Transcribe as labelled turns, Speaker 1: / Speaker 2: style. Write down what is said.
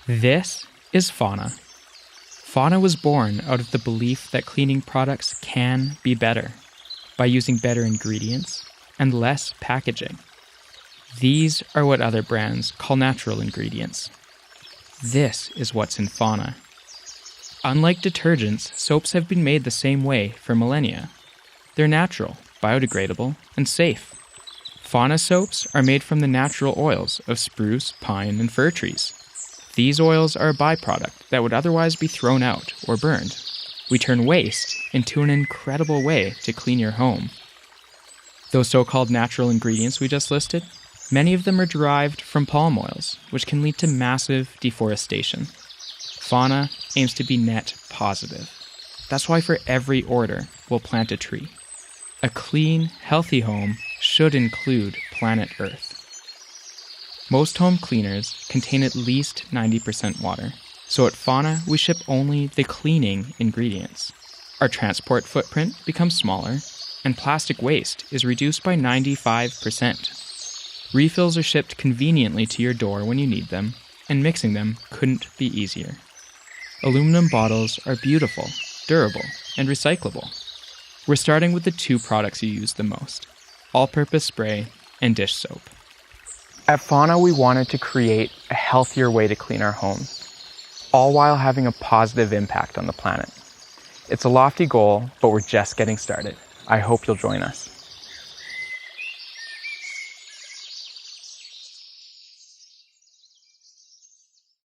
Speaker 1: This is Fauna. Fauna was born out of the belief that cleaning products can be better by using better ingredients and less packaging. These are what other brands call natural ingredients. This is what's in Fauna. Unlike detergents, soaps have been made the same way for millennia. They're natural, biodegradable, and safe. Fauna soaps are made from the natural oils of spruce, pine, and fir trees. These oils are a byproduct that would otherwise be thrown out or burned. We turn waste into an incredible way to clean your home. Those so-called natural ingredients we just listed, many of them are derived from palm oils, which can lead to massive deforestation. Fauna aims to be net positive. That's why for every order, we'll plant a tree. A clean, healthy home should include planet Earth. Most home cleaners contain at least 90% water, so at Fauna we ship only the cleaning ingredients. Our transport footprint becomes smaller, and plastic waste is reduced by 95%. Refills are shipped conveniently to your door when you need them, and mixing them couldn't be easier. Aluminum bottles are beautiful, durable, and recyclable. We're starting with the two products you use the most: all-purpose spray and dish soap. At Fauna, we wanted to create a healthier way to clean our homes, all while having a positive impact on the planet. It's a lofty goal, but we're just getting started. I hope you'll join us.